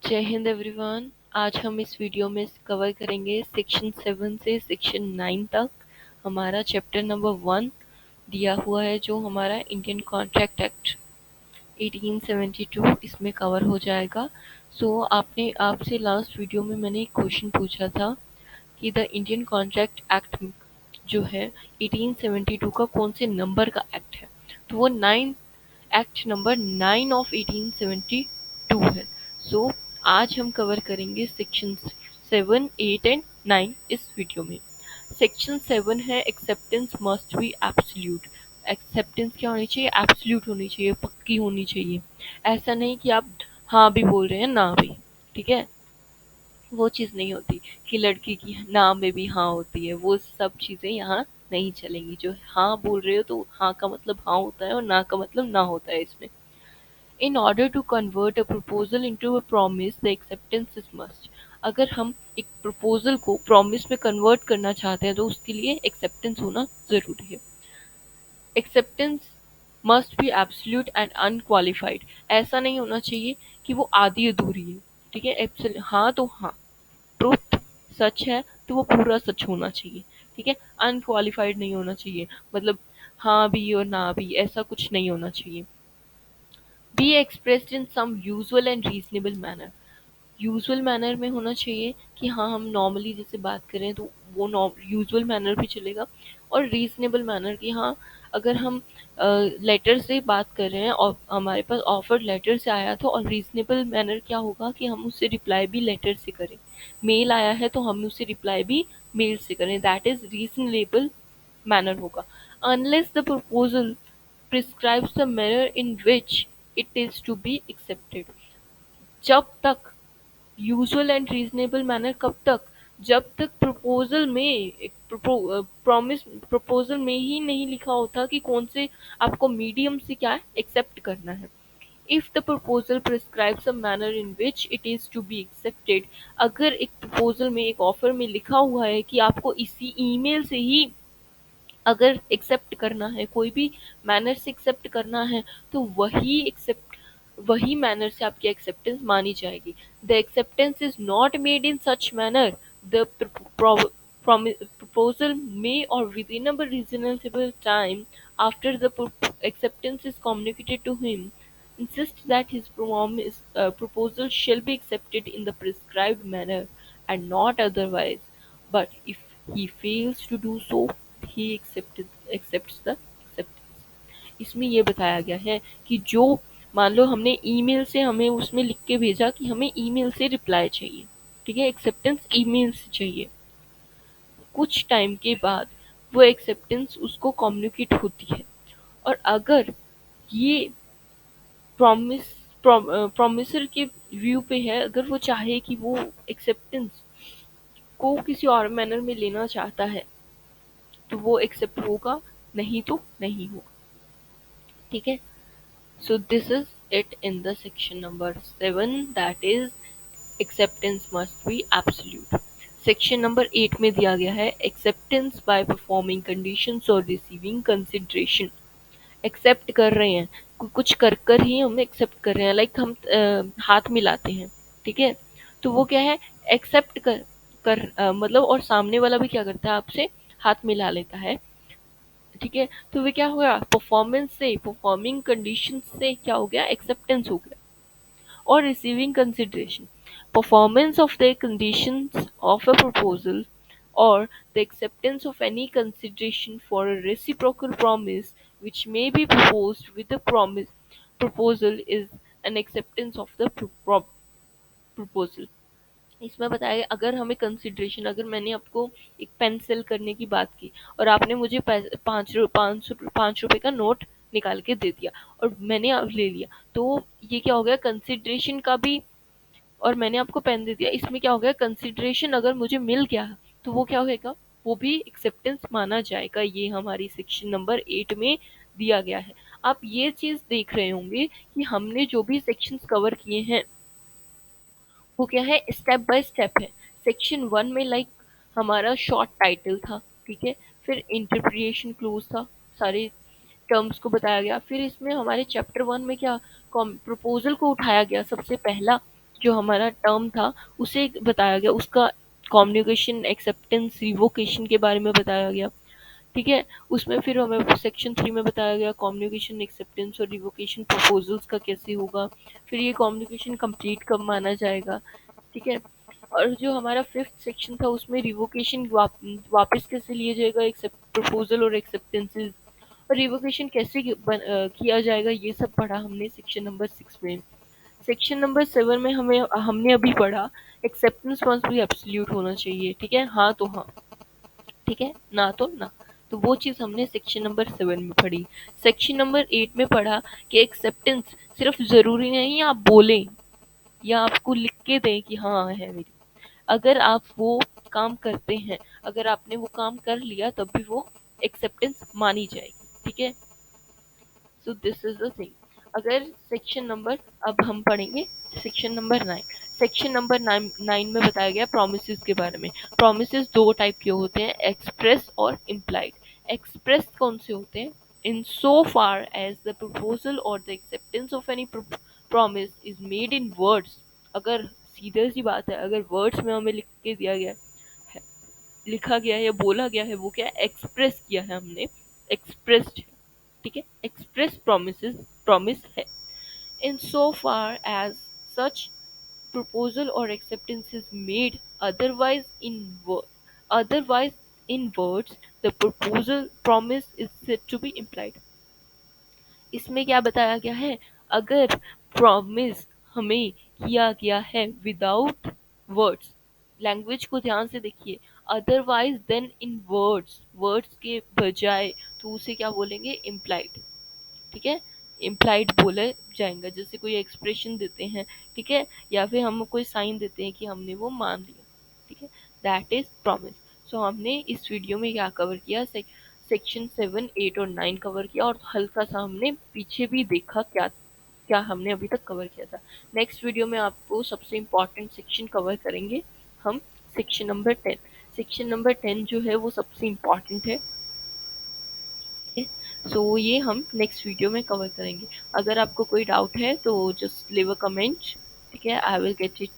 जय हिंद एवरीवन। आज हम इस वीडियो में कवर करेंगे सेक्शन 7 से सेक्शन 9 तक। हमारा चैप्टर नंबर 1 दिया हुआ है जो हमारा इंडियन कॉन्ट्रैक्ट एक्ट 1872 इसमें कवर हो जाएगा। आपसे लास्ट वीडियो में मैंने एक क्वेश्चन पूछा था कि द इंडियन कॉन्ट्रैक्ट एक्ट जो है 1872 का कौन से नंबर का एक्ट है, तो वो एक्ट नंबर 9 ऑफ 1872 है। आज हम कवर करेंगे सेक्शन 7, 8 एंड 9 इस वीडियो में। सेक्शन 7 है acceptance must be absolute. Acceptance क्या होनी चाहिए? एब्सोल्यूट होनी चाहिए, पक्की होनी चाहिए। ऐसा नहीं कि आप हाँ भी बोल रहे हैं ना भी, ठीक है, वो चीज़ नहीं होती कि लड़की की ना में भी हाँ होती है। वो सब चीज़ें यहाँ नहीं चलेंगी। जो हाँ बोल रहे हो तो हाँ का मतलब हाँ होता है और ना का मतलब ना होता है इसमें। In order to convert a proposal into a promise, the acceptance is must. अगर हम एक प्रपोजल को प्रॉमिस में कन्वर्ट करना चाहते हैं तो उसके लिए एक्सेप्टेंस होना जरूरी है। Acceptance must be absolute and unqualified. ऐसा नहीं होना चाहिए कि वो आधी अधूरी है, ठीक है। हाँ तो हाँ, ट्रूथ सच है तो वो पूरा सच होना चाहिए, ठीक है। अनक्वालिफाइड नहीं होना चाहिए, मतलब हाँ भी और ना भी, ऐसा कुछ नहीं होना चाहिए। Be expressed in some usual and reasonable manner. Usual manner में होना चाहिए कि हाँ हम नॉर्मली जैसे बात करें तो वो यूजुअल मैनर भी चलेगा, और रीजनेबल मैनर कि हाँ अगर हम लेटर से बात कर रहे हैं और हमारे पास ऑफर लेटर से आया था, और रीजनेबल मैनर क्या होगा कि हम उससे रिप्लाई भी लेटर से करें। मेल आया है तो हम उससे रिप्लाई भी मेल से करें, दैट इज रीजनेबल मैनर होगा। Unless the proposal prescribes the manner in which it is to be accepted। जब तक यूजुअल एंड रीजनेबल मैनर, कब तक? जब तक प्रपोजल में प्रॉमिस प्रपोजल में ही नहीं लिखा होता कि कौन से आपको मीडियम से क्या एक्सेप्ट करना है। If the proposal prescribes a manner in which it is to be accepted, अगर एक प्रपोजल में एक ऑफर में लिखा हुआ है कि आपको इसी ईमेल से ही अगर एक्सेप्ट करना है, कोई भी मैनर से एक्सेप्ट करना है, तो वही मैनर से आपकी एक्सेप्टेंस मानी जाएगी। The acceptance is not made in such manner the proposal may or within a reasonable time after the acceptance is communicated to him insist that his proposal shall be accepted in the prescribed manner and not otherwise, but if he fails to do so he accepts the acceptance। इसमें ये बताया गया है कि जो मान लो हमने email से हमें उसमें लिख के भेजा कि हमें ईमेल से रिप्लाई चाहिए, ठीक है, एक्सेप्टेंस ईमेल से चाहिए। कुछ टाइम के बाद वो एक्सेप्टेंस उसको कम्युनिकेट होती है, और अगर ये प्रॉमिस प्रॉमिसर के व्यू पे है, अगर वो चाहे कि वो एक्सेप्टेंस को किसी और मैनर में लेना चाहता है तो वो एक्सेप्ट होगा, नहीं तो नहीं होगा, ठीक है। So this is it in the section number 7, that is acceptance must be absolute. Section number 8 में दिया गया है एक्सेप्टेंस बाय परफॉर्मिंग कंडीशंस और रिसीविंग कंसिडरेशन। एक्सेप्ट कर रहे हैं, कुछ कर कर ही हम एक्सेप्ट कर रहे हैं, लाइक हम हाथ मिलाते हैं, ठीक है, तो वो क्या है? एक्सेप्ट मतलब, और सामने वाला भी क्या करता है? आपसे हाथ मिला लेता है, ठीक है, तो वे क्या हुआ? परफॉर्मेंस से, परफॉर्मिंग कंडीशन से क्या हो गया? एक्सेप्टेंस हो गया। और receiving consideration, performance of the conditions of a proposal or the acceptance of any consideration for a reciprocal promise which may be proposed with the proposal is an acceptance of the proposal। इसमें बताया गया, अगर हमें consideration, अगर मैंने आपको एक pen cell करने की बात की और आपने मुझे 5 रुपए का नोट निकाल के दे दिया और मैंने अब ले लिया, तो ये क्या हो गया? कंसिडरेशन का भी, और मैंने आपको पेन दे दिया, इसमें क्या हो गया? कंसिडरेशन अगर मुझे मिल गया तो वो क्या होगा? वो भी एक्सेप्टेंस माना जाएगा। ये हमारी सेक्शन नंबर 8 में दिया गया है। आप ये चीज देख रहे होंगे कि हमने जो भी सेक्शंस कवर किए हैं वो क्या है? स्टेप बाय स्टेप है। सेक्शन 1 में लाइक हमारा शॉर्ट टाइटल था, ठीक है, फिर इंटरप्रिएशन क्लोज था, सारे टर्म्स को बताया गया। फिर इसमें हमारे चैप्टर 1 में क्या, प्रपोजल को उठाया गया सबसे पहला, जो हमारा टर्म था उसे बताया गया, उसका कम्युनिकेशन एक्सेप्टेंस रिवोकेशन के बारे में बताया गया। ठीक है, उसमें फिर हमें सेक्शन 3 में बताया गया कम्युनिकेशन एक्सेप्टेंस और रिवोकेशन प्रपोजल्स का कैसे होगा, फिर ये कम्युनिकेशन कंप्लीट कब माना जाएगा। ठीक है, और जो हमारा फिफ्थ सेक्शन था उसमें रिवोकेशन वापस कैसे लिया जाएगा, एक्सेप्ट प्रपोजल और एक्सेप्टेंसेस, और रिवोकेशन कैसे किया जाएगा, ये सब पढ़ा हमने सेक्शन नंबर 6 में। सेक्शन नंबर 7 में हमें हमने अभी पढ़ा एक्सेप्टेंस मस्ट बी एब्सोल्यूट होना चाहिए। ठीक है, हाँ तो हाँ, ठीक है, ना तो ना। तो वो चीज़ हमने सेक्शन नंबर 7 में पढ़ी। सेक्शन नंबर 8 में पढ़ा कि एक्सेप्टेंस सिर्फ ज़रूरी नहीं आप बोलें या आपको लिख के दें कि हाँ है मेरी, अगर आप वो काम करते हैं, अगर आपने वो काम कर लिया तब भी वो एक्सेप्टेंस मानी जाएगी। ठीक है, so this is the thing. अगर सेक्शन नंबर, अब हम पढ़ेंगे सेक्शन नंबर 9। सेक्शन नंबर 9 में बताया गया प्रोमिसेस के बारे में। प्रोमिसेस दो टाइप के होते हैं, एक्सप्रेस और इम्प्लाइड। एक्सप्रेस कौन से होते हैं, इन so far as the proposal और the acceptance of any promise is made in words। अगर सीधे सी बात है, अगर वर्ड्स में हमें लिख के दिया गया है, लिखा गया है या बोला गया है, वो क्या एक्सप्रेस किया है हमने, एक्सप्रेस्ड। ठीक है, एक्सप्रेस प्रोमिसेस प्रॉमिस है। In so far as such proposal or acceptance is made otherwise in otherwise in words, the proposal promise is said to be implied। इसमें क्या बताया गया है, अगर प्रॉमिस हमें किया गया है विदाउट वर्ड्स, लैंग्वेज को ध्यान से देखिए, otherwise then in words, words के बजाय, तो उसे क्या बोलेंगे, इम्प्लाइड। ठीक है, इम्प्लाइड बोला जाएगा, जैसे कोई एक्सप्रेशन देते हैं, ठीक है, या फिर हम कोई साइन देते हैं कि हमने वो मान लिया। ठीक है, दैट इज प्रॉमिस। सो हमने इस वीडियो में क्या कवर किया, सेक्शन 7, 8 और 9 कवर किया, और हल्का सा हमने पीछे भी देखा क्या क्या हमने अभी तक कवर किया था। नेक्स्ट वीडियो में आपको सबसे इम्पॉर्टेंट सेक्शन कवर करेंगे हम, सेक्शन नंबर 10। सेक्शन नंबर 10 जो है वो सबसे इम्पॉर्टेंट है। सो ये हम नेक्स्ट वीडियो में कवर करेंगे। अगर आपको कोई डाउट है तो जस्ट लीव अ कमेंट। ठीक है, आई विल गेट इट